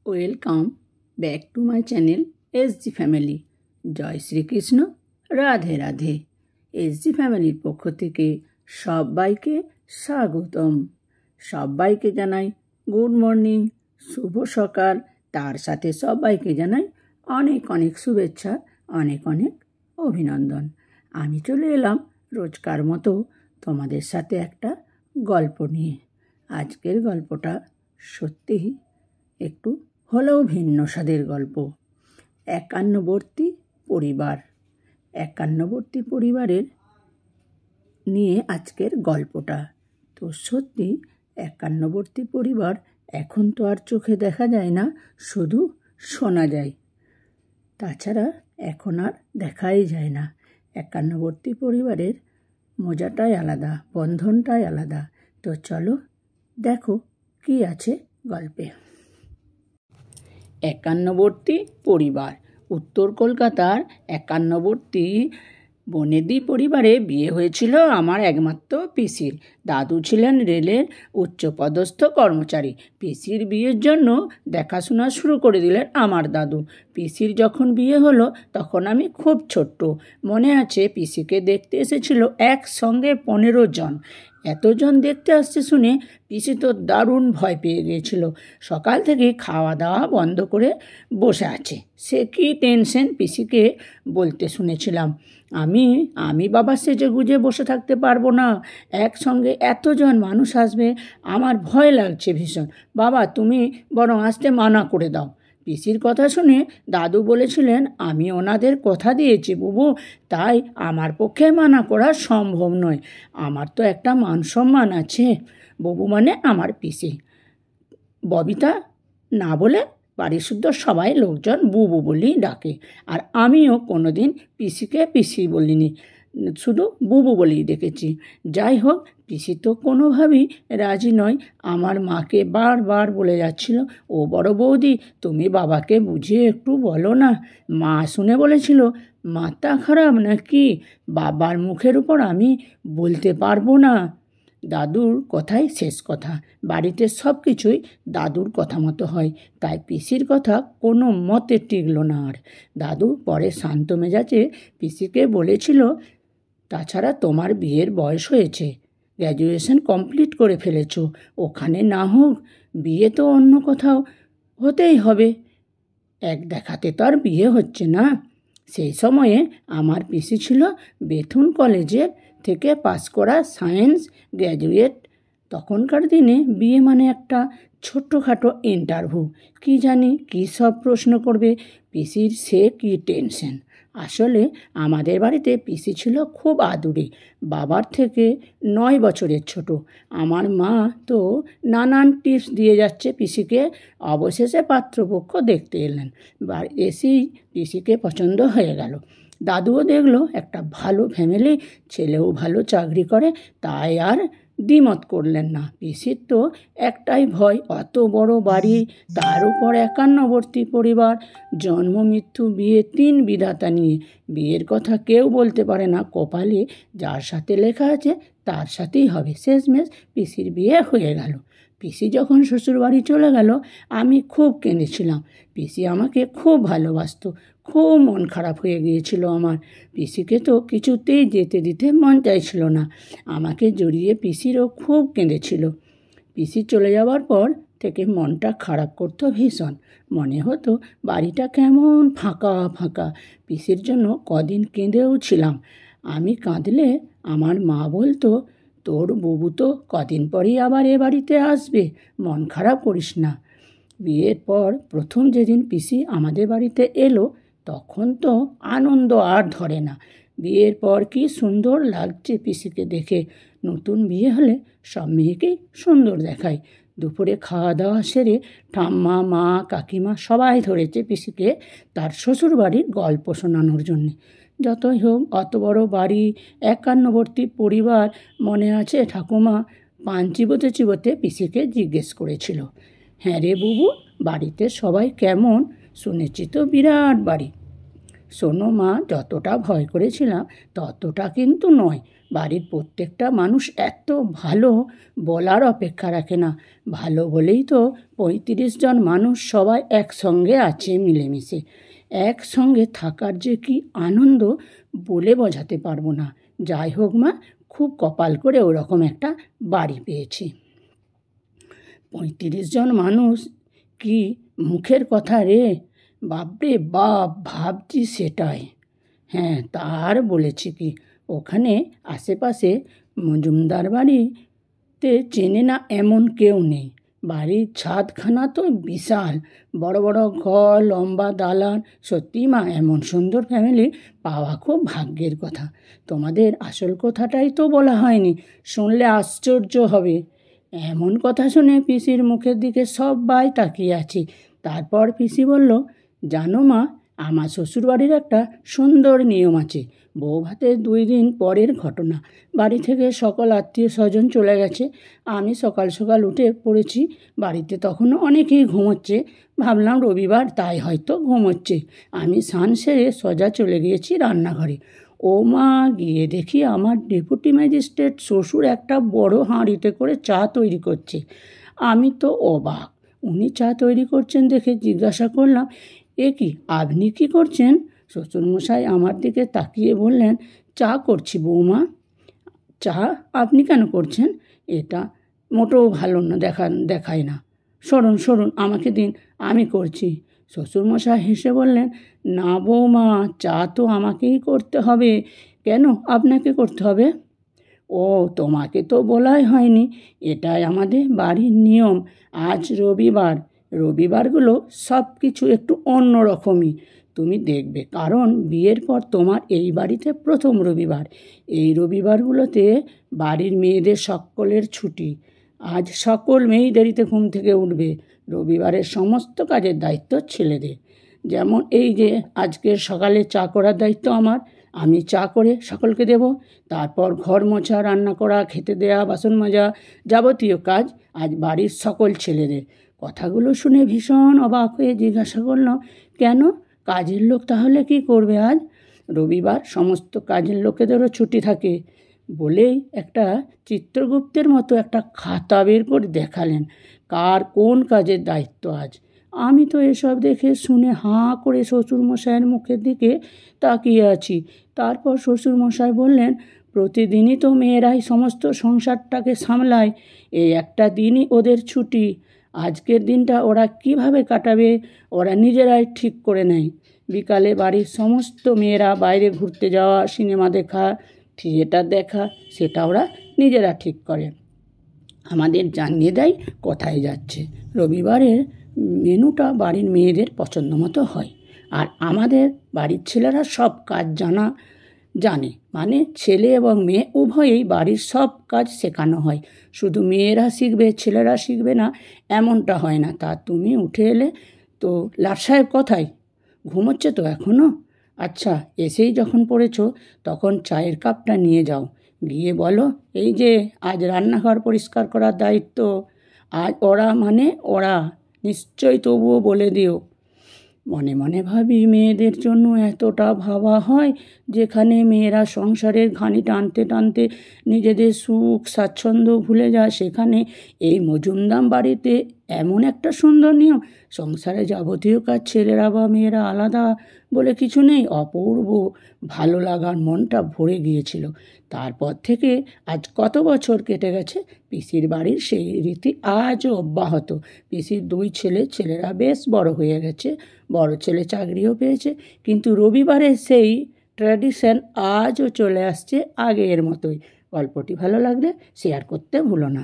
Welcome back to my channel SG family. জয় শ্রীকৃষ্ণ, রাধে রাধে। এসজি ফ্যামিলির পক্ষ থেকে সবাইকে স্বাগতম। সবাইকে জানাই গুড মর্নিং, শুভ সকাল। তার সাথে সবাইকে জানাই অনেক অনেক শুভেচ্ছা, অনেক অনেক অভিনন্দন। আমি চলে এলাম রোজকার মতো তোমাদের সাথে একটা গল্প নিয়ে। আজকের গল্পটা সত্যিই একটু হলেও ভিন্ন স্বাদের গল্প। একান্নবর্তী পরিবার। একান্নবর্তী পরিবারের নিয়ে আজকের গল্পটা। তো সত্যি একান্নবর্তী পরিবার এখন তো আর চোখে দেখা যায় না, শুধু শোনা যায়। তাছাড়া এখন আর দেখাই যায় না। একান্নবর্তী পরিবারের মজাটাই আলাদা, বন্ধনটাই আলাদা। তো চলো দেখো কি আছে গল্পে। একান্নবর্তী পরিবার। উত্তর কলকাতার একান্নবর্তী বনেদি পরিবারে বিয়ে হয়েছিল আমার একমাত্র পিসির। দাদু ছিলেন রেলের উচ্চপদস্থ কর্মচারী। পিসির বিয়ের জন্য দেখাশোনা শুরু করে দিলেন আমার দাদু। পিসির যখন বিয়ে হলো তখন আমি খুব ছোট্ট। মনে আছে পিসিকে দেখতে এসেছিল একসঙ্গে 15 জন। এতজন দেখতে আসছে শুনে পিসি তো দারুণ ভয় পেয়ে গিয়েছিল। সকাল থেকে খাওয়া দাওয়া বন্ধ করে বসে আছে। সে কি টেনশন পিসিকে বলতে শুনেছিলাম, আমি বাবা সেজে গুজে বসে থাকতে পারবো না, একসঙ্গে এতজন মানুষ আসবে, আমার ভয় লাগছে ভীষণ। বাবা তুমি বরং আসতে মানা করে দাও। পিসির কথা শুনে দাদু বলেছিলেন, আমি ওনাদের কথা দিয়েছি বুবু, তাই আমার পক্ষে মানা করা সম্ভব নয়। আমার তো একটা মান সম্মান আছে। বুবু মানে আমার পিসি। ববিতা না বলে বাড়ির শুদ্ধ সবাই লোকজন বুবু বলেই ডাকে। আর আমিও কোনোদিন পিসিকে পিসি বলিনি, শুধু বুবু বলেই ডেকেছি। যাই হোক, পিসি তো কোনোভাবেই রাজি নয়। আমার মাকে বারবার বলে যাচ্ছিল, ও বড় বৌদি তুমি বাবাকে বুঝিয়ে একটু বলো না। মা শুনে বলেছিল, মাথা খারাপ নাকি, বাবার মুখের উপর আমি বলতে পারবো না। দাদুর কথাই শেষ কথা। বাড়িতে সব কিছুই দাদুর কথা মতো হয়, তাই পিসির কথা কোনো মতে টিকল না। আর দাদু পরে শান্ত মেজাজে পিসিকে বলেছিল, তাছাড়া তোমার বিয়ের বয়স হয়েছে, গ্র্যাজুয়েশন কমপ্লিট করে ফেলেছো, ওখানে না হোক বিয়ে তো অন্য কোথাও হতেই হবে। এক দেখাতে তো আর বিয়ে হচ্ছে না। সেই সময়ে আমার পিসি ছিল বেথুন কলেজের থেকে পাস করা সায়েন্স গ্র্যাজুয়েট। তখনকার দিনে বিয়ে মানে একটা ছোট্টখাটো ইন্টারভিউ। কি জানি কী সব প্রশ্ন করবে, পিসির সে কি টেনশন। আসলে আমাদের বাড়িতে পিসি ছিল খুব আদুরে, বাবার থেকে 9 বছরের ছোট। আমার মা তো নানান টিপস দিয়ে যাচ্ছে পিসিকে। অবশেষে পাত্রপক্ষ দেখতে এলেন। এসেই পিসিকে পছন্দ হয়ে গেল। দাদুও দেখলো একটা ভালো ফ্যামিলি, ছেলেও ভালো চাকরি করে, তাই আর দ্বিমত করলেন না। পিসির তো একটাই ভয়, অত বড় বাড়ি, তার উপর একান্নবর্তী পরিবার, জন্ম মৃত্যু বিয়ে 3 বিধাতা নিয়ে। বিয়ের কথা কেউ বলতে পারে না, কপালে যার সাথে লেখা আছে তার সাথেই হবে। শেষমেশ পিসির বিয়ে হয়ে গেল। পিসি যখন শ্বশুরবাড়ি চলে গেল আমি খুব কেঁদেছিলাম। পিসি আমাকে খুব ভালোবাসতো। খুব মন খারাপ হয়ে গিয়েছিল আমার। পিসিকে তো কিছুতেই যেতে দিতে মন চাইছিল না। আমাকে জড়িয়ে পিসিরও খুব কেঁদেছিল। পিসি চলে যাওয়ার পর থেকে মনটা খারাপ করতো ভীষণ। মনে হতো বাড়িটা কেমন ফাঁকা ফাঁকা। পিসির জন্য কদিন কেঁদেও ছিলাম। আমি কাঁদলে আমার মা বলতো, তোর বুবু তো কদিন পরেই আবার এ বাড়িতে আসবে, মন খারাপ করিস না। বিয়ের পর প্রথম যেদিন পিসি আমাদের বাড়িতে এলো তখন তো আনন্দ আর ধরে না। বিয়ের পর কি সুন্দর লাগছে পিসিকে দেখে। নতুন বিয়ে হলে সব মেয়েকেই সুন্দর দেখায়। দুপুরে খাওয়া দাওয়া সেরে ঠাম্মা, মা, কাকিমা সবাই ধরেছে পিসিকে তার শ্বশুরবাড়ির গল্প শোনানোর জন্যে। যতই হোক অত বড় বাড়ি, একান্নবর্তী পরিবার। মনে আছে ঠাকুমা পান চিবোতে চিবোতে পিসিকে জিজ্ঞেস করেছিল, হ্যাঁ রে বুবু, বাড়িতে সবাই কেমন? শুনেছি তো বিরাট বাড়ি। শোনো মা, যতটা ভয় করেছিলাম ততটা কিন্তু নয়। বাড়ির প্রত্যেকটা মানুষ এত ভালো, বলার অপেক্ষা রাখে না। ভালো বলেই তো 35 জন মানুষ সবাই একসঙ্গে আছে, মিলেমিশে। একসঙ্গে থাকার যে কি আনন্দ বলে বোঝাতে পারবো না। যাই হোক মা, খুব কপাল করে ওরকম একটা বাড়ি পেয়েছি। 35 জন মানুষ, কি মুখের কথা রে! বাপরে বাপ, ভাবছি সেটাই। হ্যাঁ, তার বলেছি কি, ওখানে আশেপাশে মজুমদার বাড়িতে চেনে না এমন কেউ নেই। বাড়ির ছাদখানা তো বিশাল, বড় বড় ঘর, লম্বা দালান। সত্যি মা, এমন সুন্দর ফ্যামিলি পাওয়া খুব ভাগ্যের কথা। তোমাদের আসল কথাটাই তো বলা হয়নি, শুনলে আশ্চর্য হবে। এমন কথা শুনে পিসির মুখের দিকে সবাই তাকিয়ে আছি। তারপর পিসি বলল, জানো মা, আমার শ্বশুরবাড়ির একটা সুন্দর নিয়ম আছে। বউ ভাতের 2 দিন পরের ঘটনা। বাড়ি থেকে সকল আত্মীয় স্বজন চলে গেছে। আমি সকাল সকাল উঠে পড়েছি। বাড়িতে তখনও অনেকেই ঘুমোচ্ছে। ভাবলাম রবিবার, তাই হয়তো ঘুমোচ্ছে। আমি স্নান সেরে সোজা চলে গিয়েছি রান্নাঘরে। ও মা, গিয়ে দেখি আমার ডেপুটি ম্যাজিস্ট্রেট শ্বশুর একটা বড় হাঁড়িতে করে চা তৈরি করছে। আমি তো অবাক। উনি চা তৈরি করছেন দেখে জিজ্ঞাসা করলাম, এ কি, আপনি কি করছেন? শ্বশুরমশাই আমার দিকে তাকিয়ে বললেন, চা করছি বৌমা। চা আপনি কেন করছেন? এটা মোটেও ভালো না, দেখায় না। সরুন সরুন, আমাকে দিন, আমি করছি। শ্বশুরমশাই হেসে বললেন, না বৌমা, চা তো আমাকেই করতে হবে। কেন আপনাকে করতে হবে? ও, তোমাকে তো বলাই হয়নি। এটাই আমাদের বাড়ির নিয়ম। আজ রবিবার, রবিবারগুলো সব কিছু একটু অন্য রকমই। তুমি দেখবে, কারণ বিয়ের পর তোমার এই বাড়িতে প্রথম রবিবার। এই রবিবারগুলোতে বাড়ির মেয়েদের সকলের ছুটি। আজ সকল মেয়েই দেরিতে ঘুম থেকে উঠবে। রবিবারের সমস্ত কাজের দায়িত্ব ছেলেদের। যেমন এই যে আজকে সকালে চা করার দায়িত্ব আমার। আমি চা করে সকলকে দেব। তারপর ঘর মোছা, রান্না করা, খেতে দেয়া, বাসন মাজা, যাবতীয় কাজ আজ বাড়ির সকল ছেলেদের। কথাগুলো শুনে ভীষণ অবাক হয়ে জিজ্ঞাসা করলাম, কেন, কাজের লোক তাহলে কি করবে আজ? রবিবার সমস্ত কাজের লোকেদেরও ছুটি থাকে। বলেই একটা চিত্রগুপ্তের মতো একটা খাতা বের করে দেখালেন, কার কোন কাজের দায়িত্ব আজ। আমি তো এসব দেখে শুনে হাঁ করে শ্বশুরমশাইয়ের মুখের দিকে তাকিয়ে আছি। তারপর শ্বশুরমশাই বললেন, প্রতিদিনই তো মেয়েরাই সমস্ত সংসারটাকে সামলায়, এই একটা দিনই ওদের ছুটি। আজকের দিনটা ওরা কিভাবে কাটাবে ওরা নিজেরাই ঠিক করে নেয়। বিকালে বাড়ির সমস্ত মেয়েরা বাইরে ঘুরতে যাওয়া, সিনেমা দেখা, থিয়েটার দেখা, সেটা ওরা নিজেরা ঠিক করে। আমাদের জানিয়ে দেয় কোথায় যাচ্ছে। রবিবারের মেনুটা বাড়ির মেয়েদের পছন্দ মতো হয়। আর আমাদের বাড়ির ছেলেরা সব কাজ জানে। মানে ছেলে এবং মেয়ে উভয়েই বাড়ির সব কাজ শেখানো হয়। শুধু মেয়েরা শিখবে, ছেলেরা শিখবে না, এমনটা হয় না। তা তুমি উঠে এলে তো? লাট সাহেব কোথায়? ঘুমোচ্ছে তো এখনও? আচ্ছা, এসেই যখন পড়েছ, তখন চায়ের কাপটা নিয়ে যাও। গিয়ে বলো, এই যে আজ রান্নাঘর পরিষ্কার করার দায়িত্ব। আজ ওরা নিশ্চয়ই, তবুও বলে দিও। মনে মনে ভাবি, মেয়েদের জন্য এতটা ভাবা হয়, যেখানে মেয়েরা সংসারের ঘানি টানতে টানতে নিজেদের সুখ স্বাচ্ছন্দ্য ভুলে যায়, সেখানে এই মজুমদার বাড়িতে এমন একটা সুন্দর নিয়ম। সংসারে যাবতীয় কাজ ছেলেরা বা মেয়েরা আলাদা বলে কিছু নেই। অপূর্ব ভালো লাগার মনটা ভরে গিয়েছিল। তারপর থেকে আজ কত বছর কেটে গেছে, পিসির বাড়ির সেই রীতি আজও অব্যাহত। পিসির 2 ছেলেরা বেশ বড় হয়ে গেছে, বড় ছেলে চাকরিও পেয়েছে, কিন্তু রবিবারের সেই ট্র্যাডিশন আজও চলে আসছে আগের মতোই। গল্পটি ভালো লাগলে শেয়ার করতে ভুলো না।